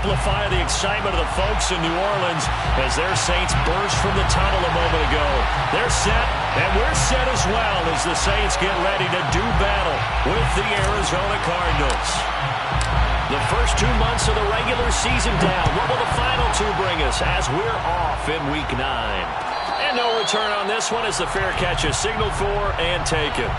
amplify the excitement of the folks in New Orleans as their Saints burst from the tunnel a moment ago. They're set, and we're set as well as the Saints get ready to do battle with the Arizona Cardinals. The first 2 months of the regular season down. What will the final two bring us as we're off in Week 9? And no return on this one as the fair catch is signaled for and taken.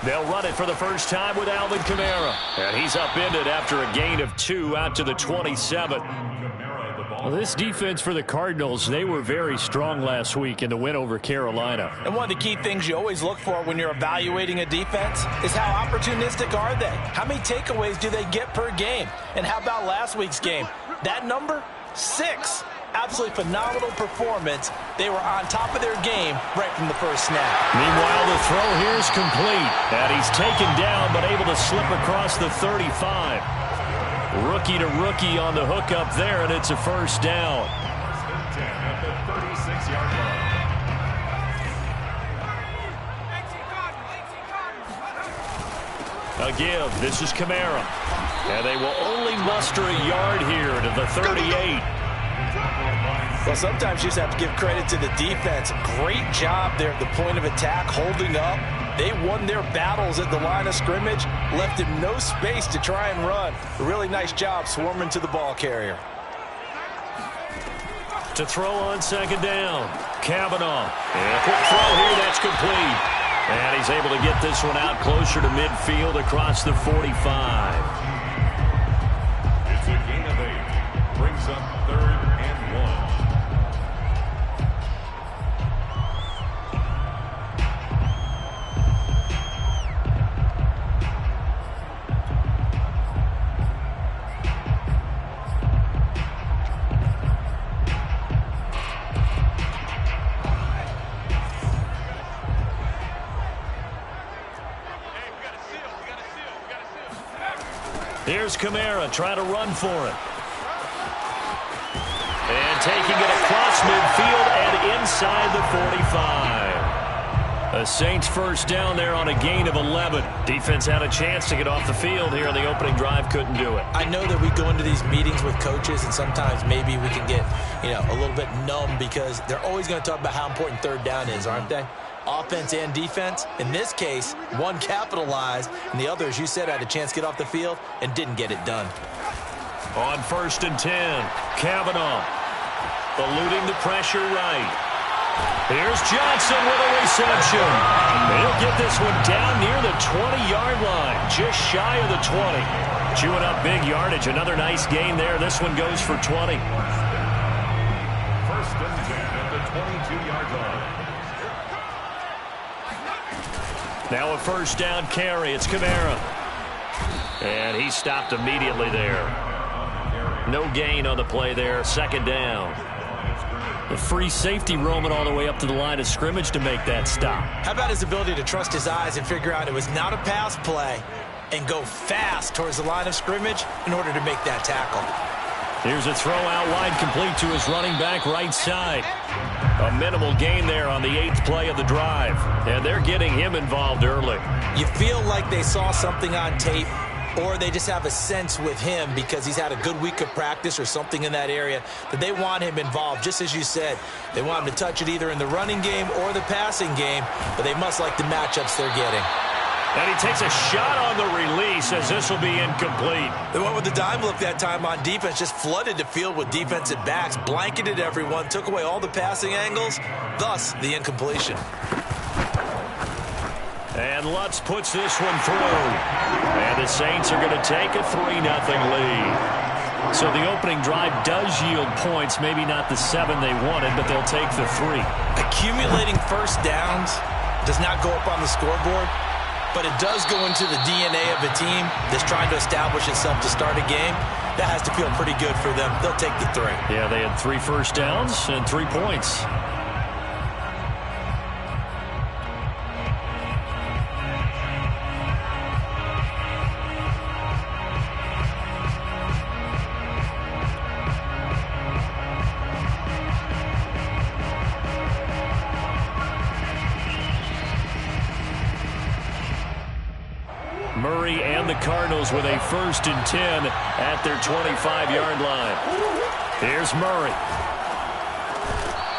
They'll run it for the first time with Alvin Kamara. And he's upended after a gain of 2 out to the 27. Well, this defense for the Cardinals, they were very strong last week in the win over Carolina. And one of the key things you always look for when you're evaluating a defense is how opportunistic are they? How many takeaways do they get per game? And how about last week's game? That number? 6. Absolutely phenomenal performance. They were on top of their game right from the first snap. Meanwhile, the throw here is complete. And he's taken down but able to slip across the 35. Rookie to rookie on the hook up there, and it's a first down. At the 36-yard line. A give. This is Kamara. And they will only muster a yard here to the 38. Well, sometimes you just have to give credit to the defense. Great job there at the point of attack, holding up. They won their battles at the line of scrimmage, left him no space to try and run. A really nice job swarming to the ball carrier. To throw on second down, Kavanaugh. And a quick throw here, that's complete. And he's able to get this one out closer to midfield across the 45. It's a gain of 8. Brings up 3rd and 1. Here's Kamara trying to run for it. And taking it across midfield and inside the 45. A Saints first down there on a gain of 11. Defense had a chance to get off the field here on the opening drive, couldn't do it. I know that we go into these meetings with coaches and sometimes maybe we can get, a little bit numb because they're always going to talk about how important third down is, aren't they? Offense and defense. In this case, one capitalized, and the other, as you said, had a chance to get off the field and didn't get it done. On 1st and 10, Kavanaugh eluding the pressure right. Here's Johnson with a reception. He'll get this one down near the 20-yard line, just shy of the 20. Chewing up big yardage. Another nice gain there. This one goes for 20. 1st and 10 at the 22-yard line. Now a first down carry. It's Kamara. And he stopped immediately there. No gain on the play there. 2nd down. The free safety roaming all the way up to the line of scrimmage to make that stop. How about his ability to trust his eyes and figure out it was not a pass play and go fast towards the line of scrimmage in order to make that tackle. Here's a throw out wide complete to his running back right side. A minimal gain there on the 8th play of the drive. And they're getting him involved early. You feel like they saw something on tape or they just have a sense with him because he's had a good week of practice or something in that area that they want him involved. Just as you said, they want him to touch it either in the running game or the passing game, but they must like the matchups they're getting. And he takes a shot on the release as this will be incomplete. They went with the dime look that time on defense, just flooded the field with defensive backs, blanketed everyone, took away all the passing angles, thus the incompletion. And Lutz puts this one through. And the Saints are going to take a 3-0 lead. So the opening drive does yield points, maybe not the 7 they wanted, but they'll take the 3. Accumulating first downs does not go up on the scoreboard, but it does go into the DNA of a team that's trying to establish itself to start a game. That has to feel pretty good for them. They'll take the 3. Yeah, they had 3 first downs and 3 points. Murray and the Cardinals with a 1st and 10 at their 25-yard line. Here's Murray.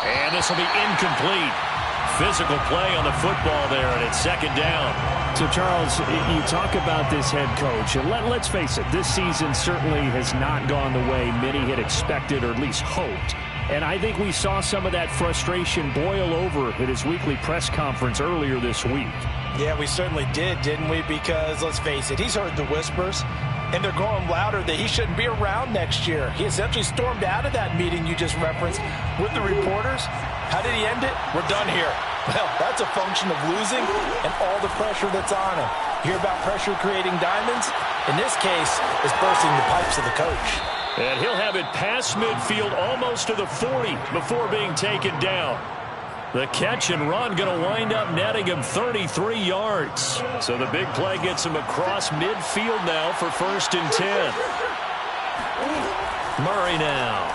And this will be incomplete. Physical play on the football there, and it's 2nd down. So, Charles, you talk about this head coach, and let's face it, this season certainly has not gone the way many had expected or at least hoped. And I think we saw some of that frustration boil over at his weekly press conference earlier this week. Yeah, we certainly did, didn't we? Because, let's face it, he's heard the whispers, and they're growing louder that he shouldn't be around next year. He essentially stormed out of that meeting you just referenced with the reporters. How did he end it? We're done here. Well, that's a function of losing and all the pressure that's on him. You hear about pressure creating diamonds? In this case, it's bursting the pipes of the coach. And he'll have it past midfield almost to the 40 before being taken down. The catch and run going to wind up netting him 33 yards. So the big play gets him across midfield now for 1st and 10. Murray now.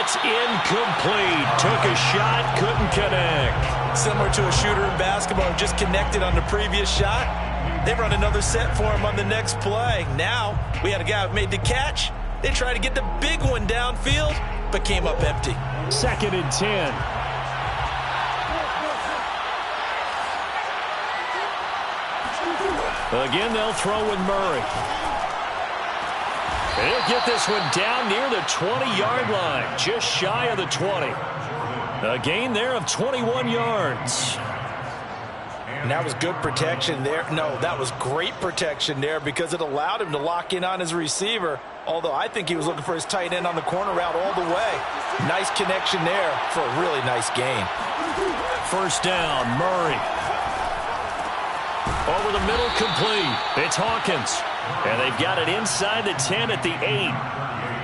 It's incomplete. Took a shot, couldn't connect. Similar to a shooter in basketball who just connected on the previous shot. They run another set for him on the next play. Now, we had a guy who made the catch. They tried to get the big one downfield, but came up empty. 2nd and 10. Again, they'll throw with Murray. He'll get this one down near the 20-yard line, just shy of the 20. A gain there of 21 yards. And that was good protection there. No, that was great protection there because it allowed him to lock in on his receiver, although I think he was looking for his tight end on the corner route all the way. Nice connection there for a really nice gain. 1st down, Murray. Over the middle, complete. It's Hawkins. And they've got it inside the 10 at the 8.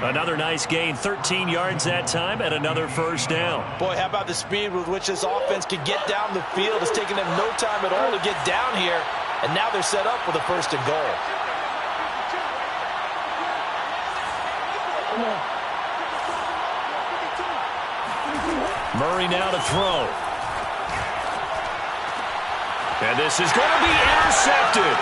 Another nice gain, 13 yards that time, and another 1st down. Boy, how about the speed with which this offense could get down the field? It's taken them no time at all to get down here, and now they're set up with a 1st and goal. Murray now to throw. And this is going to be intercepted.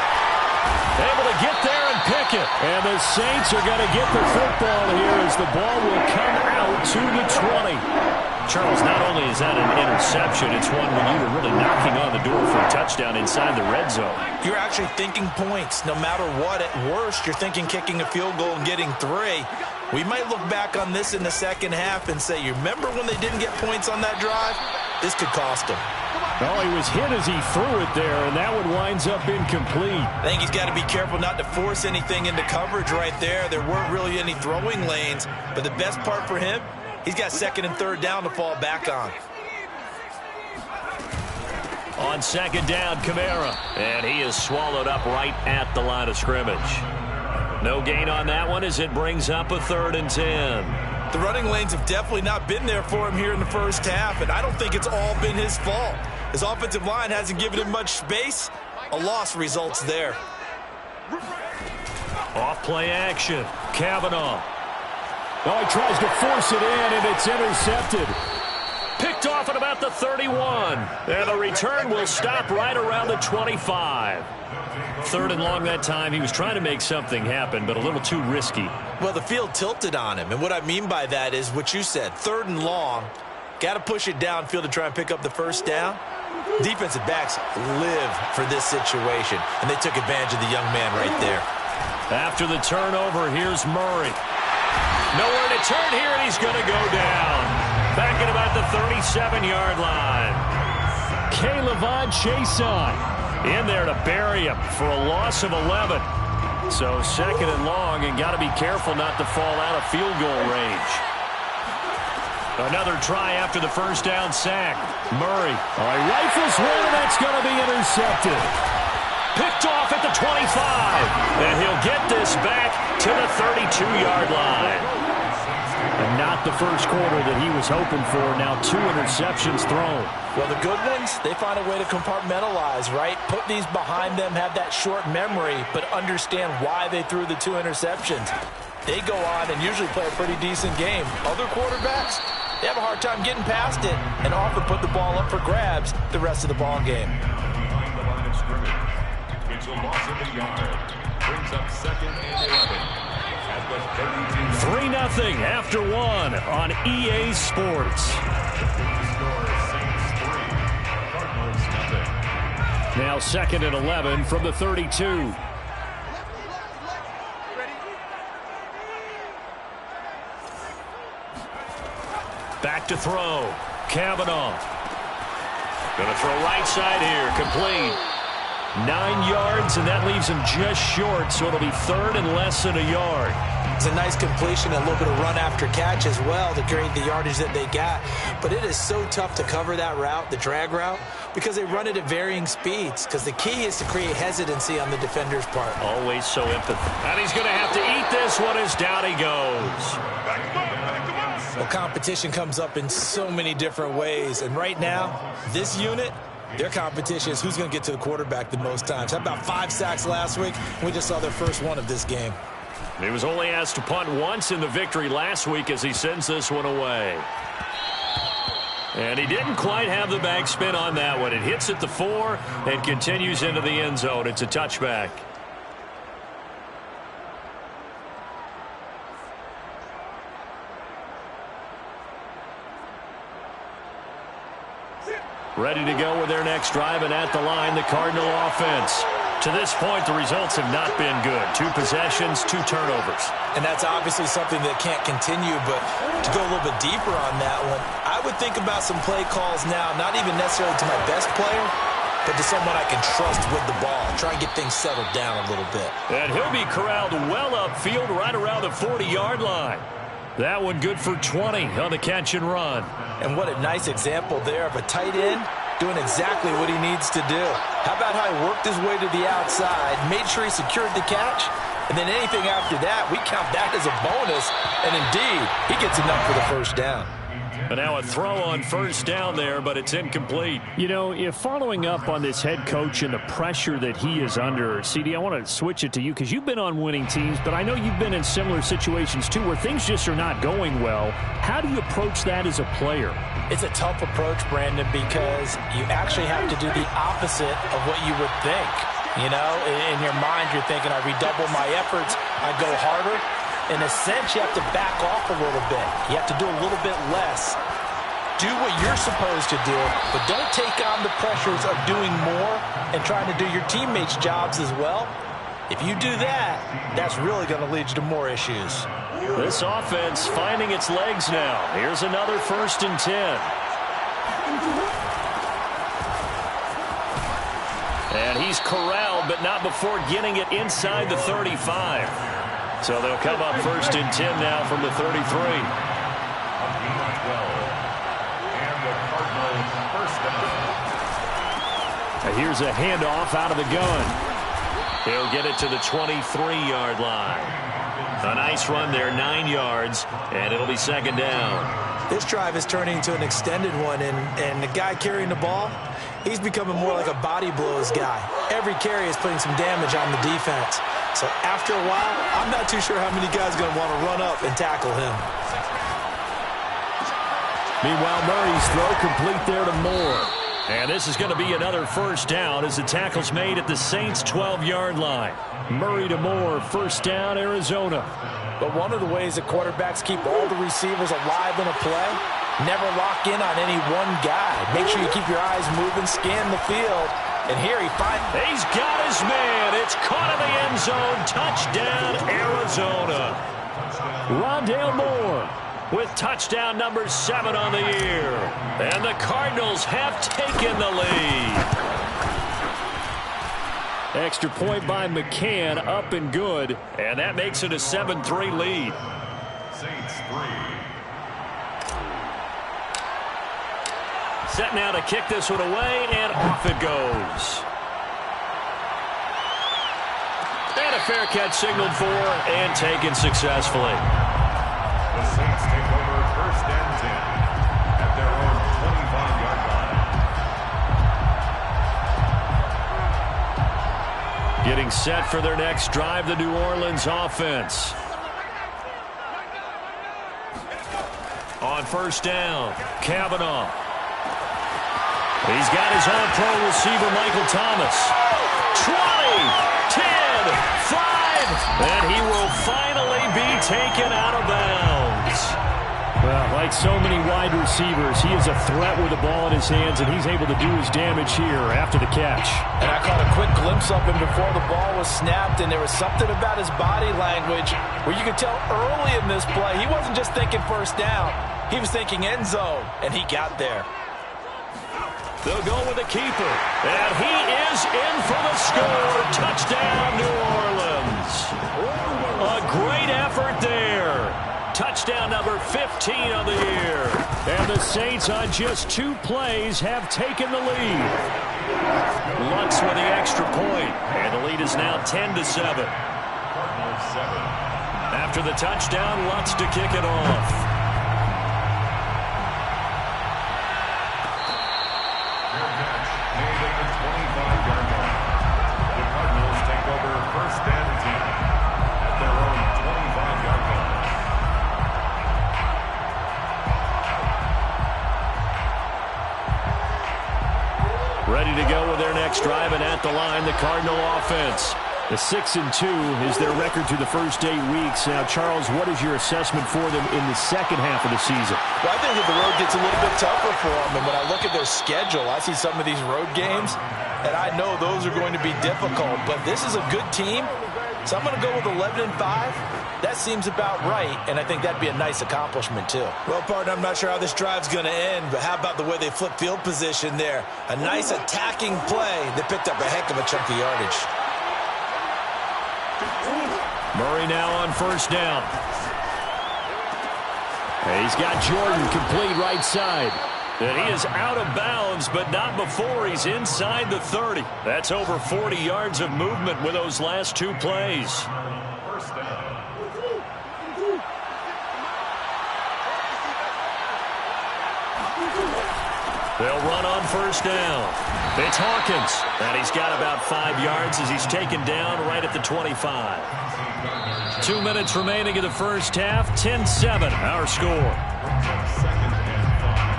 Able to get there and pick it. And the Saints are going to get the football here as the ball will come out to the 20. Charles, not only is that an interception, it's one when you were really knocking on the door for a touchdown inside the red zone. You're actually thinking points. No matter what, at worst, you're thinking kicking a field goal and getting 3. We might look back on this in the second half and say, you remember when they didn't get points on that drive? This could cost them. Oh, he was hit as he threw it there, and that one winds up incomplete. I think he's got to be careful not to force anything into coverage right there. There weren't really any throwing lanes, but the best part for him, he's got 2nd and 3rd down to fall back on. On 2nd down, Kamara. And he is swallowed up right at the line of scrimmage. No gain on that one as it brings up a 3rd and 10. The running lanes have definitely not been there for him here in the first half, and I don't think it's all been his fault. His offensive line hasn't given him much space. A loss results there. Off play action. Kavanaugh. Oh, he tries to force it in, and it's intercepted. Picked off at about the 31. And the return will stop right around the 25. 3rd and long that time. He was trying to make something happen, but a little too risky. Well, the field tilted on him, and what I mean by that is what you said. 3rd and long. Got to push it downfield to try and pick up the 1st down. Defensive backs live for this situation, and they took advantage of the young man right there. After the turnover, here's Murray. Nowhere to turn here, and he's going to go down. Back at about the 37-yard line. K'Lavon Chaisson. in there to bury him for a loss of 11. So 2nd and long, and got to be careful not to fall out of field goal range. Another try after the first down sack. Murray. All right, rifles one, and that's going to be intercepted. Picked off at the 25. And he'll get this back to the 32-yard line. And not the first quarter that he was hoping for. Now 2 interceptions thrown. Well, the good ones, they find a way to compartmentalize, right? Put these behind them, have that short memory, but understand why they threw the 2 interceptions. They go on and usually play a pretty decent game. Other quarterbacks, they have a hard time getting past it and often put the ball up for grabs the rest of the ball game. Behind the line of scrimmage. It's a loss of a yard. Brings up 2nd and 11. 3-0 after 1 on EA Sports. Now 2nd and 11 from the 32. Back to throw. Kavanaugh. Going to throw right side here. Complete. 9 yards, and that leaves him just short, so it'll be 3rd and less than a yard. It's a nice completion and a little bit of run after catch as well to create the yardage that they got. But it is so tough to cover that route, the drag route, because they run it at varying speeds. Because the key is to create hesitancy on the defender's part. Always so empathetic. And he's going to have to eat this one as down he goes. Well, competition comes up in so many different ways. And right now, this unit, their competition is who's going to get to the quarterback the most times. How about 5 sacks last week? We just saw their first one of this game. He was only asked to punt once in the victory last week as he sends this one away. And he didn't quite have the backspin on that one. It hits at the 4 and continues into the end zone. It's a touchback. Ready to go with their next drive, and at the line, the Cardinal offense. To this point, the results have not been good. 2 possessions, 2 turnovers. And that's obviously something that can't continue, but to go a little bit deeper on that one, I would think about some play calls now, not even necessarily to my best player, but to someone I can trust with the ball. Try and get things settled down a little bit. And he'll be corralled well upfield right around the 40-yard line. That one good for 20 on the catch and run. And what a nice example there of a tight end doing exactly what he needs to do. How about how he worked his way to the outside, made sure he secured the catch, and then anything after that, we count that as a bonus. And indeed, he gets enough for the first down. And now a throw on first down there, but it's incomplete. You know, if following up on this head coach and the pressure that he is under, CD, I want to switch it to you because you've been on winning teams, but I know you've been in similar situations too where things just are not going well. How do you approach that as a player? It's a tough approach, Brandon, because you actually have to do the opposite of what you would think. You know, in your mind, you're thinking, I redouble my efforts, I go harder. In a sense, you have to back off a little bit. You have to do a little bit less. Do what you're supposed to do, but don't take on the pressures of doing more and trying to do your teammates' jobs as well. If you do that, that's really going to lead you to more issues. This offense finding its legs now. Here's another 1st and 10. And he's corralled, but not before getting it inside the 35. So they'll come up 1st and 10 now from the 33. Here's a handoff out of the gun. He'll get it to the 23-yard line. A nice run there, 9 yards, and it'll be 2nd down. This drive is turning into an extended one, and the guy carrying the ball, he's becoming more like a body blows guy. Every carry is putting some damage on the defense. So after a while, I'm not too sure how many guys are going to want to run up and tackle him. Meanwhile, Murray's throw complete there to Moore. And this is going to be another 1st down as the tackle's made at the Saints' 12-yard line. Murray to Moore, 1st down, Arizona. But one of the ways that quarterbacks keep all the receivers alive in a play, never lock in on any one guy. Make sure you keep your eyes moving, scan the field. And here he finds... He's got his man. It's caught in the end zone. Touchdown, Arizona. Rondale Moore with touchdown number 7 on the year. And the Cardinals have taken the lead. Extra point by McCann, up and good. And that makes it a 7-3 lead. Saints 3. Set now to kick this one away, and off it goes. And a fair catch signaled for and taken successfully. The Saints take over first and 10 at their own 25-yard line. Getting set for their next drive, the New Orleans offense. On first down, Kavanaugh. He's got his all-pro receiver, Michael Thomas. 20, 10, 5, and he will finally be taken out of bounds. Well, like so many wide receivers, he is a threat with the ball in his hands, and he's able to do his damage here after the catch. And I caught a quick glimpse of him before the ball was snapped, and there was something about his body language where you could tell early in this play he wasn't just thinking first down. He was thinking end zone, and he got there. They'll go with the keeper, and he is in for the score. Touchdown, New Orleans. A great effort there. Touchdown number 15 on the year. And the Saints on just 2 plays have taken the lead. Lutz with the extra point, and the lead is now 10-7. Cardinals 7. After the touchdown, Lutz to kick it off. Ready to go with their next drive, and at the line, the Cardinal offense. The 6-2 is their record through the first 8 weeks. Now, Charles, what is your assessment for them in the second half of the season? Well, I think that the road gets a little bit tougher for them. And when I look at their schedule, I see some of these road games, and I know those are going to be difficult. But this is a good team, so I'm going to go with 11-5. That seems about right, and I think that'd be a nice accomplishment, too. Well, partner, I'm not sure how this drive's going to end, but how about the way they flip field position there? A nice attacking play. They picked up a heck of a chunk of yardage. Murray now on first down. He's got Jordan complete right side. And he is out of bounds, but not before he's inside the 30. That's over 40 yards of movement with those last 2 plays. First down. They'll run on first down. It's Hawkins, and he's got about 5 yards as he's taken down right at the 25. 2 minutes remaining in the first half. 10-7, our score. Second and 5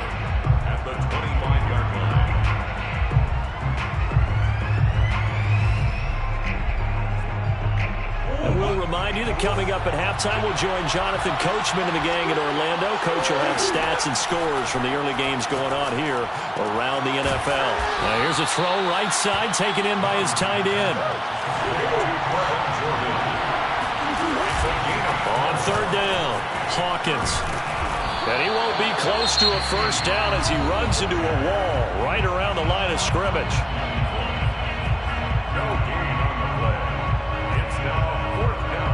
at the 25-yard line. And we'll remind you that coming up at halftime, we'll join Jonathan Coachman and the gang in Orlando. Coach will have stats and scores from the early games going on here around the NFL. Now here's a throw right side, taken in by his tight end. On third down, Hawkins. And he won't be close to a first down as he runs into a wall right around the line of scrimmage. No gain on the play. It's now fourth down.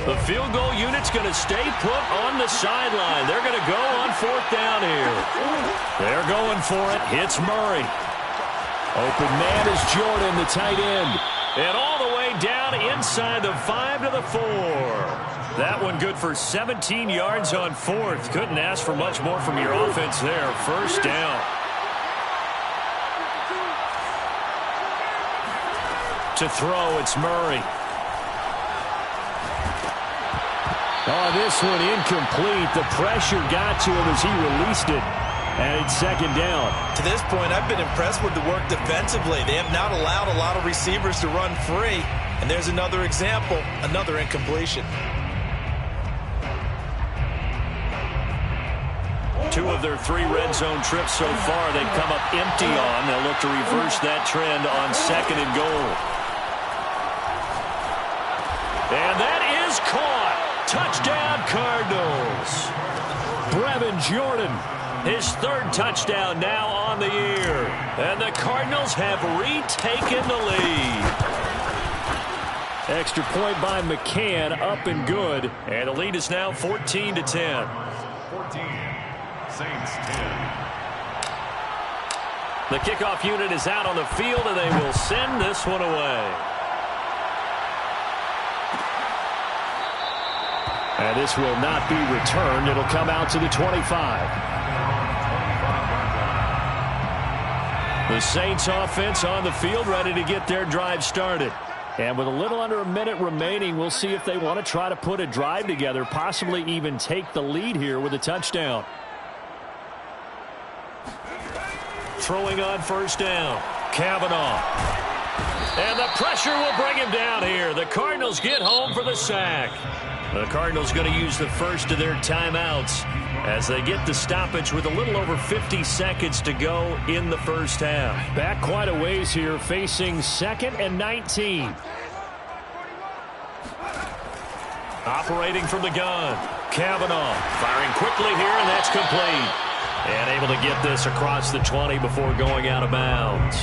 The field goal unit's going to stay put on the sideline. They're going to go on fourth down here. They're going for it. Hits Murray. Open man is Jordan, the tight end. And all the way down inside the 5 to the 4. That one good for 17 yards on fourth. Couldn't ask for much more from your offense there. First down. To throw, it's Murray. Oh, this one incomplete. The pressure got to him as he released it. And it's second down. To this point, I've been impressed with the work defensively. They have not allowed a lot of receivers to run free. And there's another example, another incompletion. To 2 of their 3 red zone trips so far they've come up empty on. They'll look to reverse that trend on 2nd and goal. And that is caught. Touchdown, Cardinals. Brevin Jordan, his 3rd touchdown now on the year. And the Cardinals have retaken the lead. Extra point by McCann, up and good. And the lead is now 14-10. 14. Saints 10. The kickoff unit is out on the field, and they will send this one away. And this will not be returned. It'll come out to the 25. The Saints offense on the field, ready to get their drive started. And with a little under a minute remaining, we'll see if they want to try to put a drive together, possibly even take the lead here with a touchdown. Throwing on 1st down, Kavanaugh. And the pressure will bring him down here. The Cardinals get home for the sack. The Cardinals going to use the first of their timeouts as they get the stoppage with a little over 50 seconds to go in the first half. Back quite a ways here, facing 2nd and 19. Operating from the gun, Kavanaugh firing quickly here, and that's complete. And able to get this across the 20 before going out of bounds.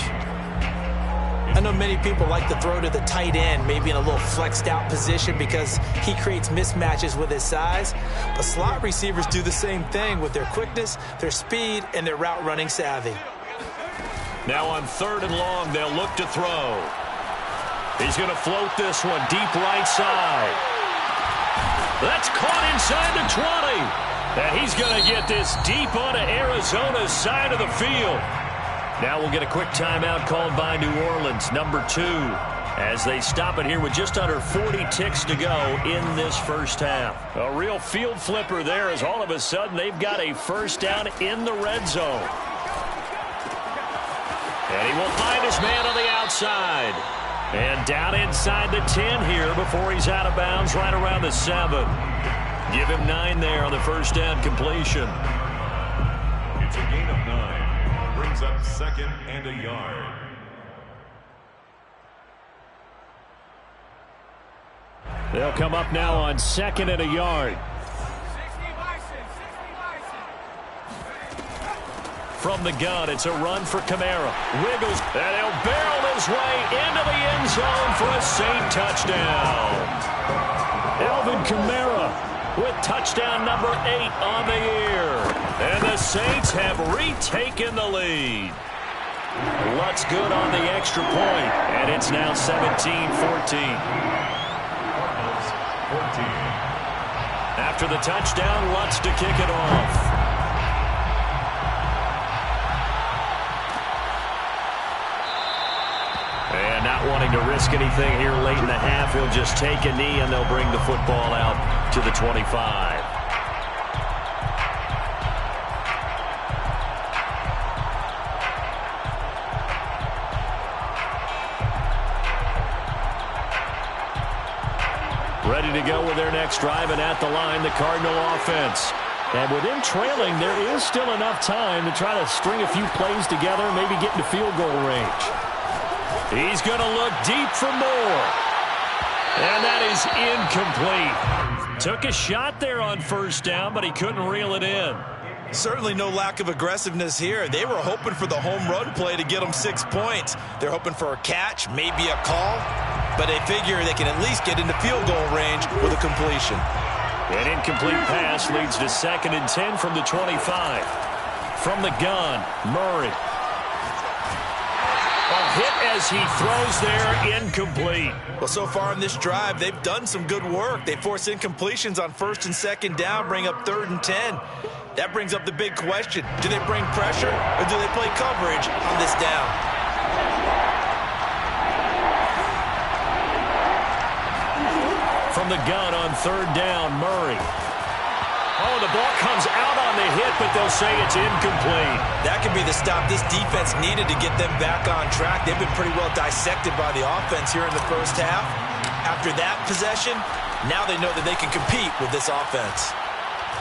I know many people like to throw to the tight end, maybe in a little flexed out position because he creates mismatches with his size. But slot receivers do the same thing with their quickness, their speed, and their route running savvy. Now on 3rd and long, they'll look to throw. He's going to float this one deep right side. That's caught inside the 20. And he's going to get this deep onto Arizona's side of the field. Now we'll get a quick timeout called by New Orleans, number 2, as they stop it here with just under 40 ticks to go in this first half. A real field flipper there, as all of a sudden they've got a 1st down in the red zone. And he will find his man on the outside. And down inside the 10 here before he's out of bounds right around the 7. Give him 9 there on the 1st down completion. It's a gain of 9. Brings up 2nd and a yard. They'll come up now on 2nd and a yard. From the gun, it's a run for Kamara. Wiggles, and he'll barrel his way into the end zone for a Saint touchdown. Alvin Kamara with touchdown number 8 on the year. And the Saints have retaken the lead. Lutz good on the extra point, and it's now 17-14. After the touchdown, Lutz to kick it off. And not wanting to risk anything here late in the half, he'll just take a knee, and they'll bring the football out to the 25. Ready to go with their next drive, and at the line, the Cardinal offense. And with them trailing, there is still enough time to try to string a few plays together, maybe get into field goal range. He's going to look deep for more. And that is incomplete. Took a shot there on 1st down, but he couldn't reel it in. Certainly no lack of aggressiveness here. They were hoping for the home run play to get them 6 points. They're hoping for a catch, maybe a call, but they figure they can at least get into field goal range with a completion. An incomplete pass leads to 2nd and 10 from the 25. From the gun, Murray. A hit as he throws there, incomplete. Well, so far in this drive, they've done some good work. They force incompletions on 1st and 2nd down, bring up 3rd and 10. That brings up the big question. Do they bring pressure or do they play coverage on this down? From the gun on 3rd down, Murray. Oh, the ball comes out on the hit, but they'll say it's incomplete. That could be the stop this defense needed to get them back on track. They've been pretty well dissected by the offense here in the first half. After that possession, now they know that they can compete with this offense.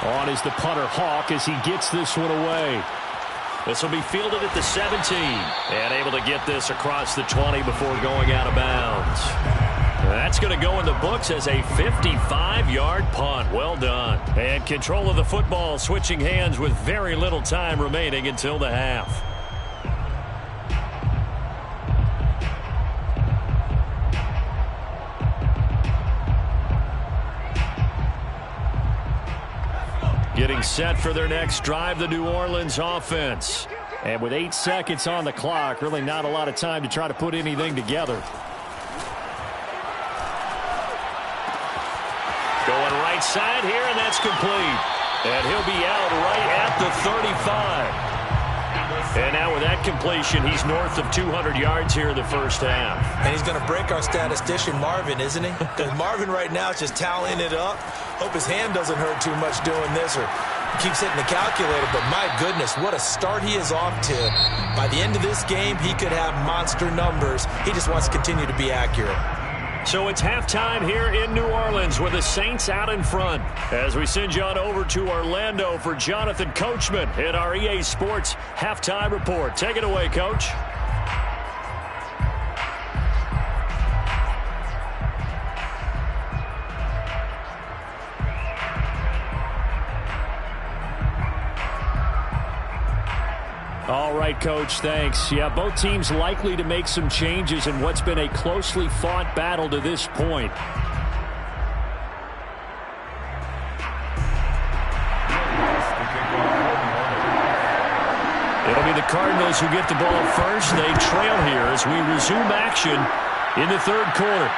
On is the punter Hawk as he gets this one away. This will be fielded at the 17 and able to get this across the 20 before going out of bounds. That's going to go in the books as a 55-yard punt. Well done. And control of the football switching hands with very little time remaining until the half. Getting set for their next drive, the New Orleans offense. And with 8 seconds on the clock, really not a lot of time to try to put anything together. Going right side here, and that's complete. And he'll be out right at the 35. And now with that completion, he's north of 200 yards here in the first half. And he's going to break our statistician, Marvin, isn't he? Because Marvin right now is just tallying it up. Hope his hand doesn't hurt too much doing this or keeps hitting the calculator. But my goodness, what a start he is off to. By the end of this game, he could have monster numbers. He just wants to continue to be accurate. So it's halftime here in New Orleans with the Saints out in front. As we send you on over to Orlando for Jonathan Coachman in our EA Sports Halftime Report. Take it away, Coach. All right, Coach, thanks. Yeah, both teams likely to make some changes in what's been a closely fought battle to this point. It'll be the Cardinals who get the ball first. They trail here as we resume action in the third quarter.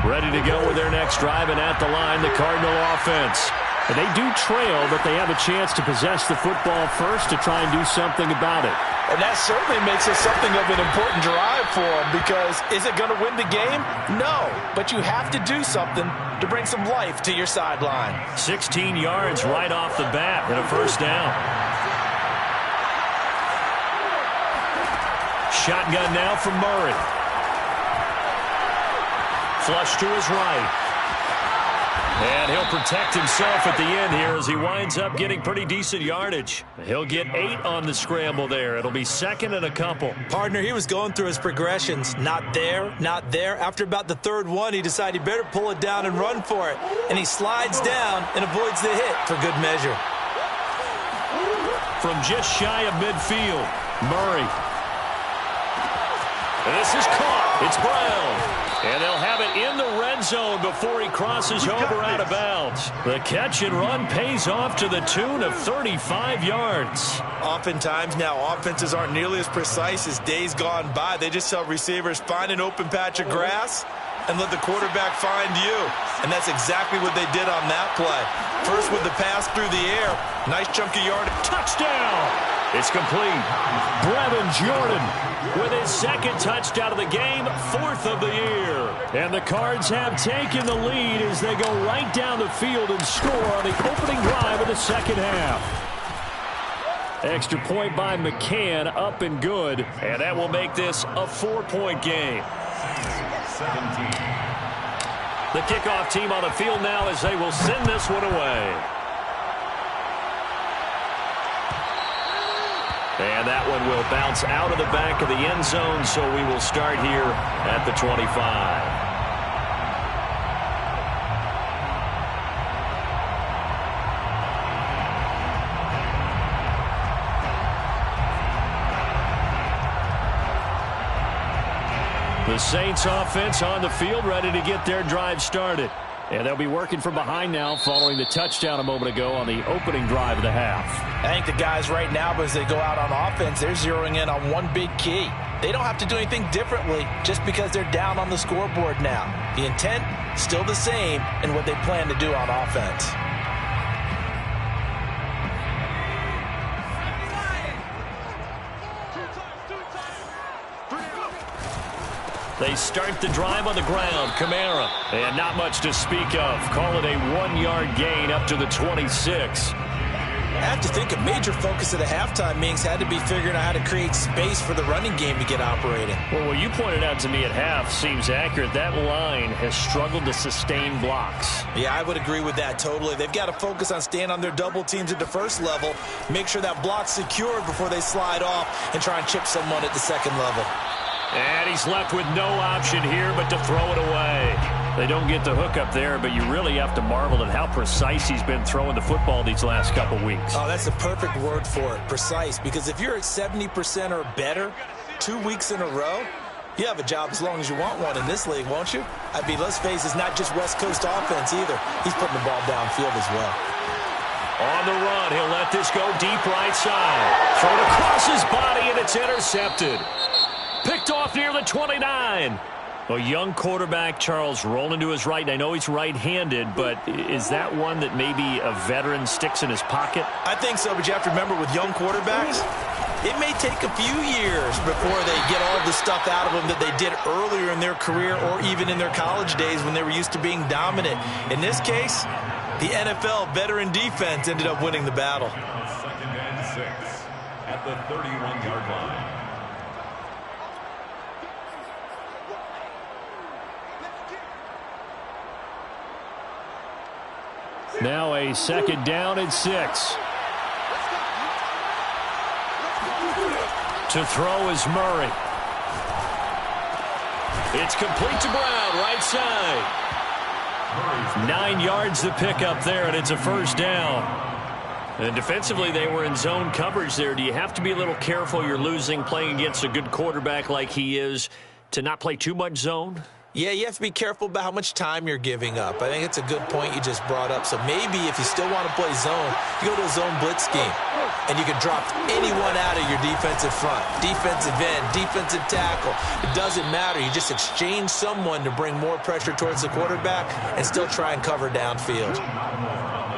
Ready to go with their next drive, and at the line, the Cardinal offense. And they do trail, but they have a chance to possess the football first to try and do something about it. And that certainly makes it something of an important drive for them, because is it going to win the game? No, but you have to do something to bring some life to your sideline. 16 yards right off the bat and a first down. Shotgun now from Murray. Flush to his right. And he'll protect himself at the end here as he winds up getting pretty decent yardage. He'll get 8 on the scramble there. It'll be second and a couple. Partner, he was going through his progressions. Not there, not there. After about the third one, he decided he better pull it down and run for it. And he slides down and avoids the hit for good measure. From just shy of midfield, Murray. And this is caught. It's Brown. And they'll have it in the red zone before he crosses over out of bounds. The catch and run pays off to the tune of 35 yards. Oftentimes now, offenses aren't nearly as precise as days gone by. They just tell receivers, find an open patch of grass and let the quarterback find you. And that's exactly what they did on that play. First with the pass through the air. Nice chunk of yardage. Touchdown! It's complete. Brevin Jordan with his second touchdown of the game, 4th of the year. And the Cards have taken the lead as they go right down the field and score on the opening drive of the second half. Extra point by McCann, up and good. And that will make this a 4-point game. 17. The kickoff team on the field now as they will send this one away. And that one will bounce out of the back of the end zone, so we will start here at the 25. The Saints offense on the field, ready to get their drive started. And they'll be working from behind now following the touchdown a moment ago on the opening drive of the half. I think the guys right now, as they go out on offense, they're zeroing in on one big key. They don't have to do anything differently just because they're down on the scoreboard now. The intent, still the same in what they plan to do on offense. They start the drive on the ground. Kamara. And not much to speak of. Call it a 1-yard gain up to the 26. I have to think a major focus at a halftime meetings had to be figuring out how to create space for the running game to get operating. Well, what you pointed out to me at half seems accurate. That line has struggled to sustain blocks. Yeah, I would agree with that totally. They've got to focus on staying on their double teams at the first level, make sure that block's secured before they slide off and try and chip someone at the second level. And he's left with no option here but to throw it away. They don't get the hook up there, but you really have to marvel at how precise he's been throwing the football these last couple weeks. Oh, that's the perfect word for it, precise. Because if you're at 70% or better 2 weeks in a row, you have a job as long as you want one in this league, won't you? I mean, let's face it, it's not just West Coast offense either. He's putting the ball downfield as well. On the run, he'll let this go deep right side. Thrown across his body, and it's intercepted. Picked off near the 29. A young quarterback, Charles, rolling to his right. And I know he's right-handed, but is that one that maybe a veteran sticks in his pocket? I think so, but you have to remember with young quarterbacks, it may take a few years before they get all the stuff out of them that they did earlier in their career or even in their college days when they were used to being dominant. In this case, the NFL veteran defense ended up winning the battle. 2nd and 6 at the 31-yard line. Now a 2nd down and 6. To throw is Murray. It's complete to Brown, right side. 9 yards to pick up there, and it's a 1st down. And defensively, they were in zone coverage there. Do you have to be a little careful? You're losing playing against a good quarterback like he is to not play too much zone? Yeah, you have to be careful about how much time you're giving up. I think it's a good point you just brought up. So maybe if you still want to play zone, you go to a zone blitz scheme. And you can drop anyone out of your defensive front. Defensive end, defensive tackle. It doesn't matter. You just exchange someone to bring more pressure towards the quarterback and still try and cover downfield.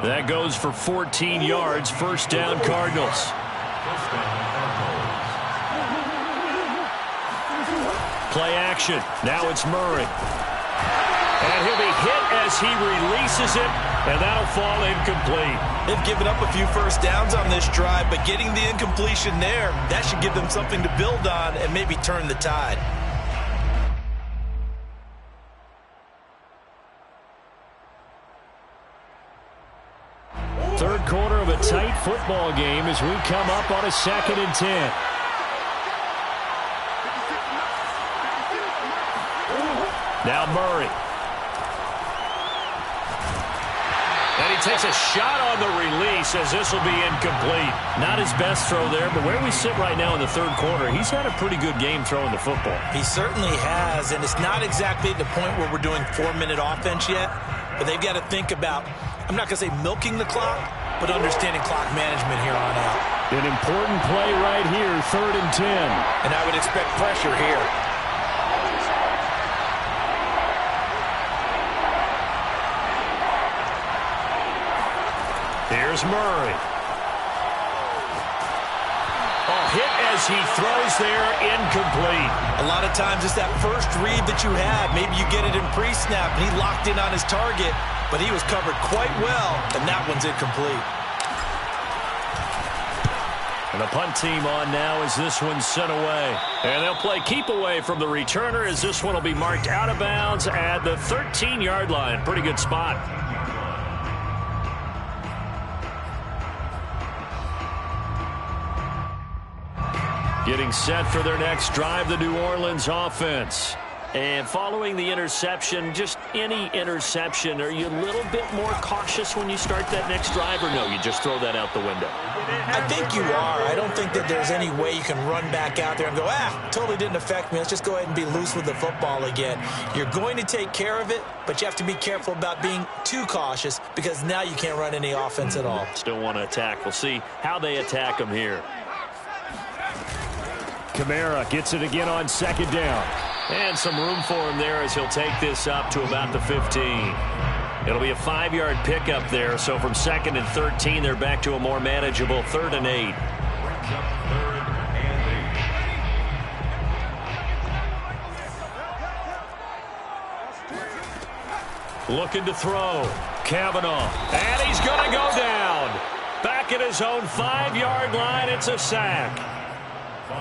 That goes for 14 yards. 1st down, Cardinals. Play action. Now it's Murray. And he'll be hit as he releases it, and that'll fall incomplete. They've given up a few 1st downs on this drive, but getting the incompletion there, that should give them something to build on and maybe turn the tide. Third quarter of a tight football game as we come up on a 2nd and 10. Now Murray. And he takes a shot on the release as this will be incomplete. Not his best throw there, but where we sit right now in the 3rd quarter, he's had a pretty good game throwing the football. He certainly has, and it's not exactly at the point where we're doing 4-minute offense yet, but they've got to think about, I'm not going to say milking the clock, but understanding clock management here on out. An important play right here, 3rd and 10. And I would expect pressure here. Here's Murray. Oh, hit as he throws there, incomplete. A lot of times it's that first read that you have. Maybe you get it in pre-snap, and he locked in on his target, but he was covered quite well, and that one's incomplete. And the punt team on now as this one's sent away. And they'll play keep away from the returner as this one will be marked out of bounds at the 13-yard line. Pretty good spot. Getting set for their next drive, the New Orleans offense. And following the interception, just any interception, are you a little bit more cautious when you start that next drive, or no, you just throw that out the window? I think you are. I don't think that there's any way you can run back out there and go, totally didn't affect me. Let's just go ahead and be loose with the football again. You're going to take care of it, but you have to be careful about being too cautious because now you can't run any offense at all. Still want to attack. We'll see how they attack them here. Kamara gets it again on 2nd down. And some room for him there as he'll take this up to about the 15. It'll be a 5-yard pickup there, so from 2nd and 13, they're back to a more manageable 3rd and 8. Looking to throw. Kavanaugh. And he's going to go down. Back at his own 5-yard line, it's a sack.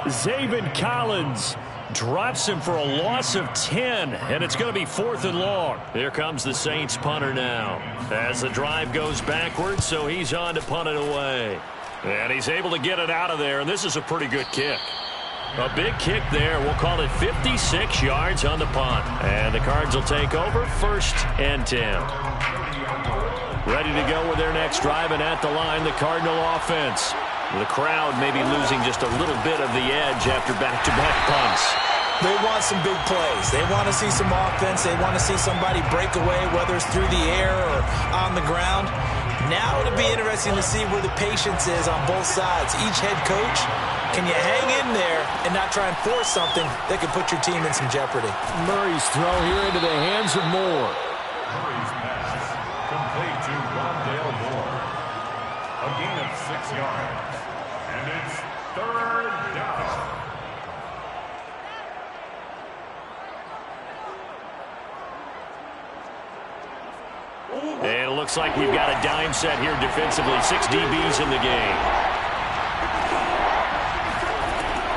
Zaven Collins drops him for a loss of 10, and it's going to be 4th and long. Here comes the Saints punter now as the drive goes backwards, so he's on to punt it away. And he's able to get it out of there, and this is a pretty good kick. A big kick there. We'll call it 56 yards on the punt. And the Cards will take over 1st and 10. Ready to go with their next drive, and at the line, the Cardinal offense. The crowd maybe losing just a little bit of the edge after back-to-back punts. They want some big plays. They want to see some offense. They want to see somebody break away, whether it's through the air or on the ground. Now it'll be interesting to see where the patience is on both sides. Each head coach, can you hang in there and not try and force something that could put your team in some jeopardy? Murray's throw here into the hands of Moore. Murray's pass complete to Rondale Moore. A gain of 6 yards. And it's 3rd down. And it looks like we've got a dime set here defensively. 6 DBs in the game.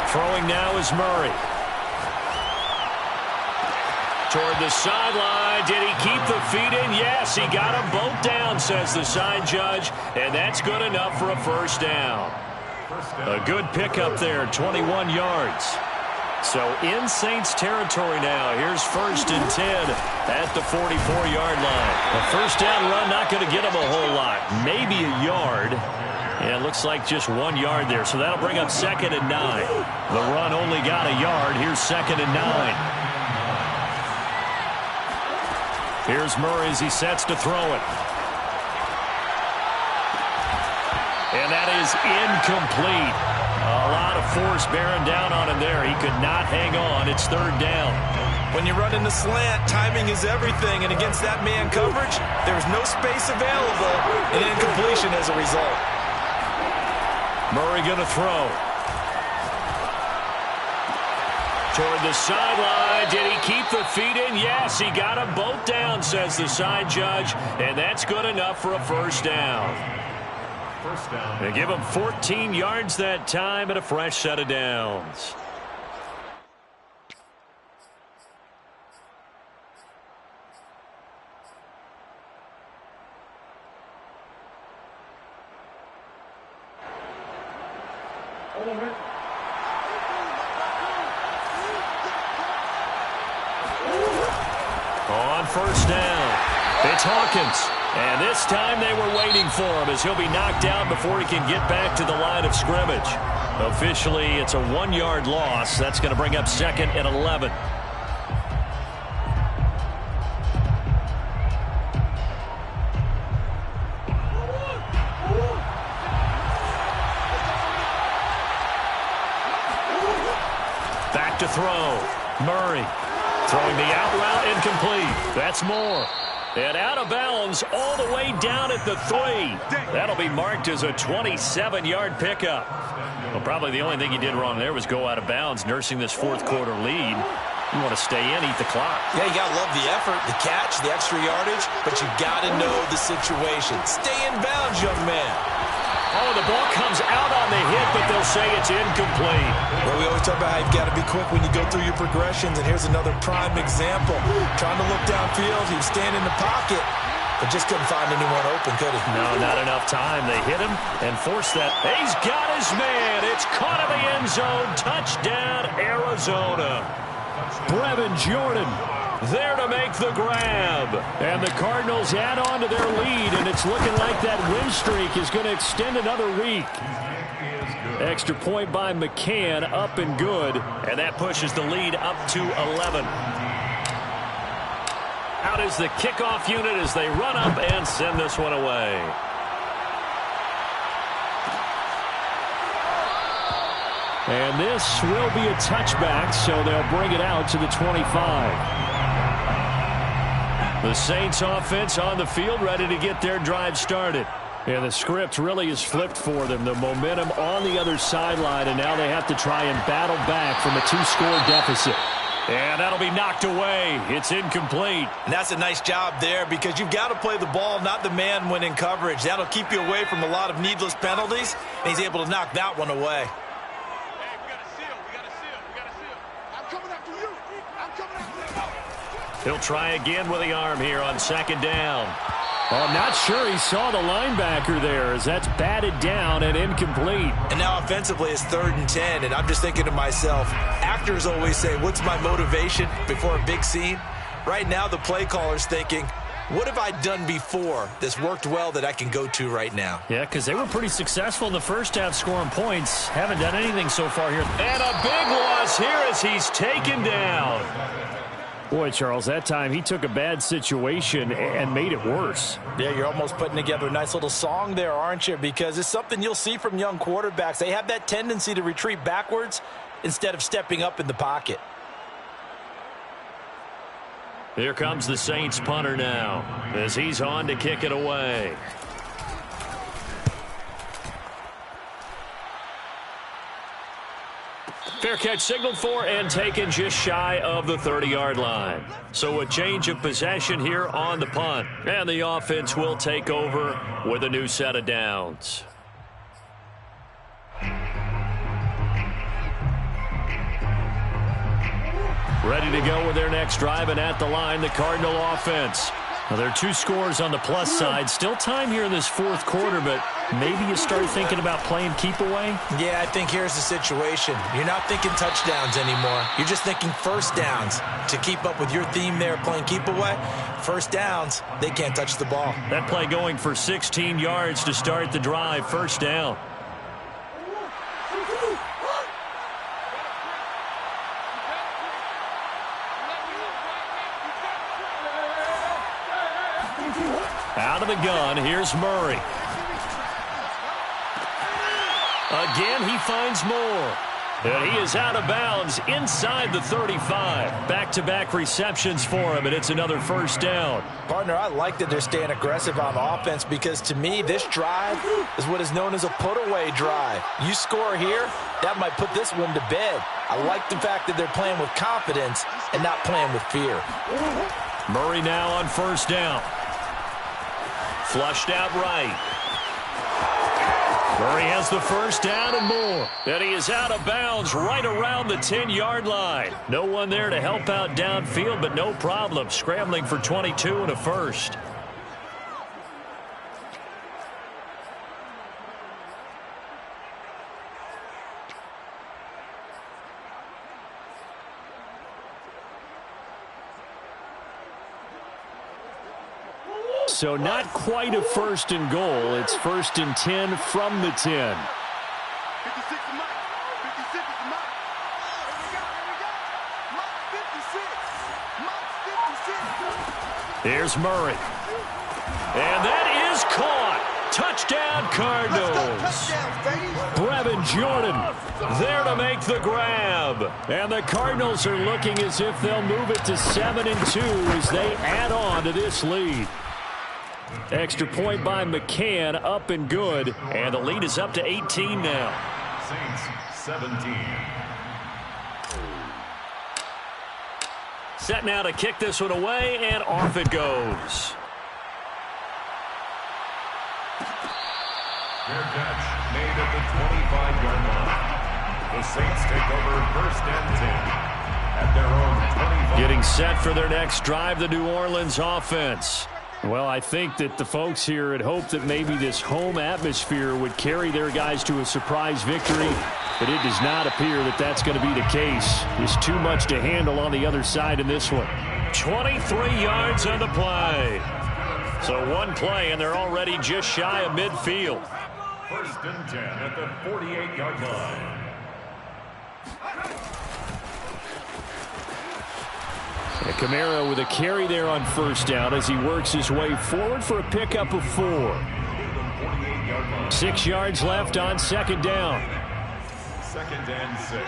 Throwing now is Murray. Toward the sideline. Did he keep the feet in? Yes, he got them both down, says the side judge. And that's good enough for a 1st down. A good pickup there, 21 yards. So in Saints territory now. Here's 1st and 10 at the 44-yard line. A 1st down run, not going to get him a whole lot. Maybe a yard. And it looks like just 1 yard there. So that'll bring up 2nd and 9. The run only got a yard. Here's 2nd and 9. Here's Murray as he sets to throw it. And that is incomplete. A lot of force bearing down on him there. He could not hang on. It's 3rd down. When you run in the slant, timing is everything. And against that man coverage, there's no space available. And incompletion as a result. Murray going to throw. Toward the sideline. Did he keep the feet in? Yes, he got them both down, says the side judge. And that's good enough for a 1st down. They give him 14 yards that time and a fresh set of downs. On 1st down, it's Hawkins. And this time they were waiting for him as he'll be knocked down before he can get back to the line of scrimmage. Officially, it's a 1-yard loss. That's going to bring up 2nd and 11. Back to throw. Murray throwing the out route, incomplete. That's Moore. And out of bounds all the way down at the 3. That'll be marked as a 27-yard pickup. Well, probably the only thing he did wrong there was go out of bounds, nursing this 4th quarter lead. You want to stay in, eat the clock. Yeah, you got to love the effort, the catch, the extra yardage, but you got to know the situation. Stay in bounds, young man. Oh, the ball comes out on the hit, but they'll say it's incomplete. Well, we always talk about how you've got to be quick when you go through your progressions, and here's another prime example. Trying to look downfield, he was standing in the pocket, but just couldn't find anyone open, could he? No, not enough time. They hit him and forced that. He's got his man. It's caught in the end zone. Touchdown, Arizona. Brevin Jordan there to make the grab. And the Cardinals add on to their lead, and it's looking like that win streak is going to extend another week. Extra point by McCann, up and good. And that pushes the lead up to 11. Out is the kickoff unit as they run up and send this one away. And this will be a touchback, so they'll bring it out to the 25. The Saints offense on the field, ready to get their drive started. And the script really is flipped for them. The momentum on the other sideline, and now they have to try and battle back from a 2-score deficit. And that'll be knocked away. It's incomplete. And that's a nice job there because you've got to play the ball, not the man when in coverage. That'll keep you away from a lot of needless penalties, and he's able to knock that one away. He'll try again with the arm here on second down. Well, I'm not sure he saw the linebacker there as that's batted down and incomplete. And now offensively it's 3rd and 10, and I'm just thinking to myself, actors always say, what's my motivation before a big scene? Right now the play caller's thinking, what have I done before that's worked well that I can go to right now? Yeah, because they were pretty successful in the first half scoring points. Haven't done anything so far here. And a big loss here as he's taken down. Boy, Charles, that time he took a bad situation and made it worse. Yeah, you're almost putting together a nice little song there, aren't you? Because it's something you'll see from young quarterbacks. They have that tendency to retreat backwards instead of stepping up in the pocket. Here comes the Saints punter now as he's on to kick it away. Fair catch signaled for and taken just shy of the 30-yard line. So a change of possession here on the punt. And the offense will take over with a new set of downs. Ready to go with their next drive, and at the line, the Cardinal offense. Now, there are 2 scores on the plus side. Still time here in this fourth quarter, but maybe you start thinking about playing keep away? Yeah, I think here's the situation. You're not thinking touchdowns anymore. You're just thinking first downs. To keep up with your theme there, playing keep away, first downs, they can't touch the ball. That play going for 16 yards to start the drive, first down. Out of the gun, here's Murray. Again, he finds more. And he is out of bounds inside the 35. Back-to-back receptions for him, and it's another first down. Partner, I like that they're staying aggressive on offense because, to me, this drive is what is known as a put-away drive. You score here, that might put this one to bed. I like the fact that they're playing with confidence and not playing with fear. Murray now on first down. Flushed out right. Murray has the first down and more. And he is out of bounds right around the 10-yard line. No one there to help out downfield, but no problem. Scrambling for 22 and a first. So not quite a first and goal. It's 1st and 10 from the 10. Here's Murray. And that is caught. Touchdown, Cardinals. Brevin Jordan There to make the grab. And the Cardinals are looking as if they'll move it to 7-2 as they add on to this lead. Extra point by McCann, up and good. And the lead is up to 18 now. Saints 17. Set now to kick this one away, and off it goes. Fair catch made at the 25-yard line. The Saints take over 1st and 10 at their own 25. Getting set for their next drive, the New Orleans offense. Well, I think that the folks here had hoped that maybe this home atmosphere would carry their guys to a surprise victory, but it does not appear that that's going to be the case. There's too much to handle on the other side in this one. 23 yards on the play. So one play, and they're already just shy of midfield. 1st and 10 at the 48-yard line. Kamara with a carry there on first down as he works his way forward for a pickup of 4. 6 yards left on second down. 2nd and 6.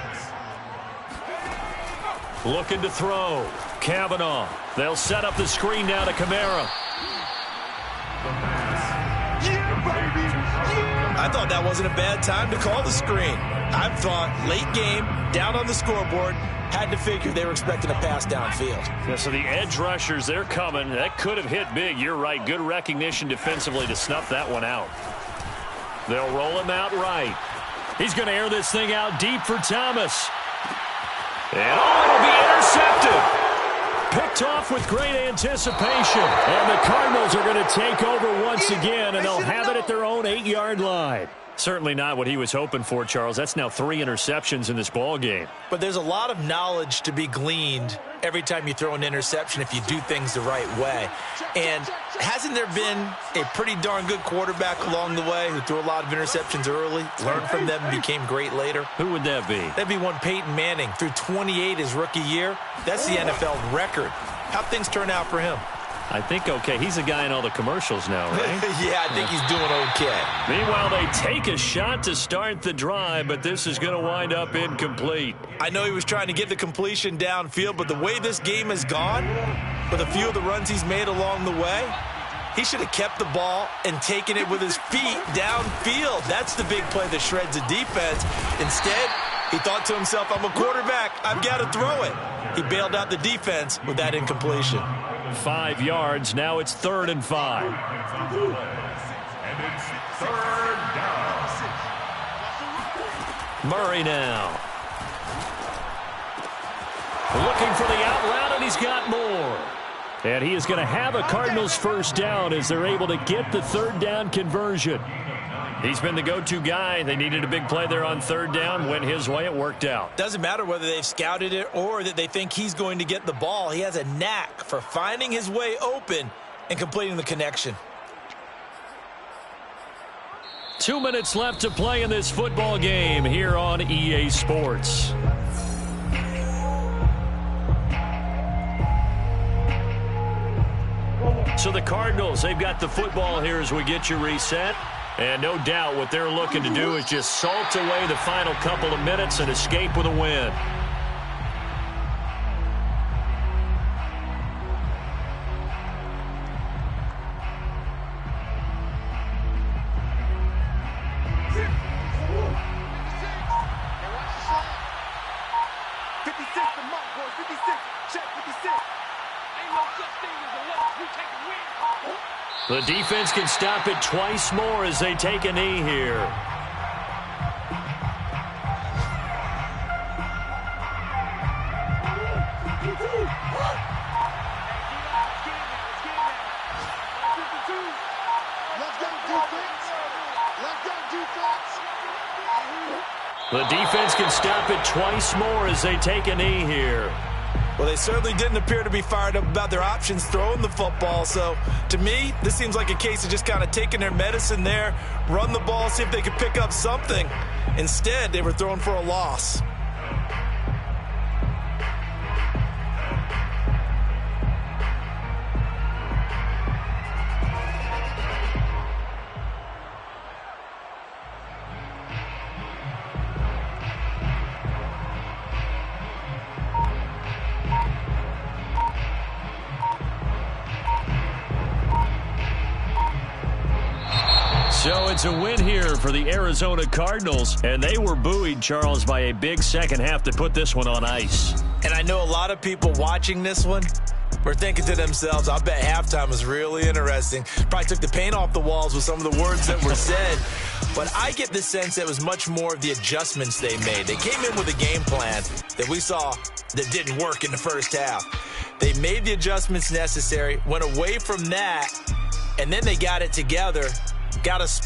Looking to throw. Kavanaugh. They'll set up the screen now to Kamara. I thought that wasn't a bad time to call the screen. I thought late game, down on the scoreboard, had to figure they were expecting a pass downfield. Yeah, so the edge rushers, they're coming. That could have hit big. You're right. Good recognition defensively to snuff that one out. They'll roll him out right. He's going to air this thing out deep for Thomas. And it'll be intercepted. Picked off with great anticipation. And the Cardinals are going to take over once again, and they'll have it at their own 8-yard line. Certainly not what he was hoping for, Charles. That's now 3 interceptions in this ball game. But there's a lot of knowledge to be gleaned every time you throw an interception if you do things the right way. And hasn't there been a pretty darn good quarterback along the way who threw a lot of interceptions early, learned from them, and became great later? Who would that be? That'd be one Peyton Manning. Threw 28 his rookie year. That's the NFL record. How'd things turn out for him? I think okay. He's a guy in all the commercials now, right? Yeah, I think he's doing okay. Meanwhile, they take a shot to start the drive, but this is going to wind up incomplete. I know he was trying to get the completion downfield, but the way this game has gone, with a few of the runs he's made along the way, he should have kept the ball and taken it with his feet downfield. That's the big play that shreds the defense. Instead, he thought to himself, I'm a quarterback. I've got to throw it. He bailed out the defense with that incompletion. 5 yards. Now it's 3rd and 5. And it's 3rd down. Murray now. Looking for the out route, and he's got more. And he is going to have a Cardinals first down as they're able to get the 3rd down conversion. He's been the go-to guy. They needed a big play there on 3rd down. Went his way. It worked out. Doesn't matter whether they've scouted it or that they think he's going to get the ball. He has a knack for finding his way open and completing the connection. 2 minutes left to play in this football game here on EA Sports. So the Cardinals, they've got the football here as we get you reset. And no doubt what they're looking to do is just salt away the final couple of minutes and escape with a win. The defense can stop it twice more as they take a knee here. The defense can stop it twice more as they take a knee here. Well, they certainly didn't appear to be fired up about their options throwing the football. So, to me, this seems like a case of just kind of taking their medicine there, run the ball, see if they could pick up something. Instead, they were throwing for a loss. So it's a win here for the Arizona Cardinals, and they were buoyed, Charles, by a big second half to put this one on ice. And I know a lot of people watching this one were thinking to themselves, I bet halftime was really interesting. Probably took the paint off the walls with some of the words that were said. But I get the sense that it was much more of the adjustments they made. They came in with a game plan that we saw that didn't work in the first half. They made the adjustments necessary, went away from that, and then they got it together, got a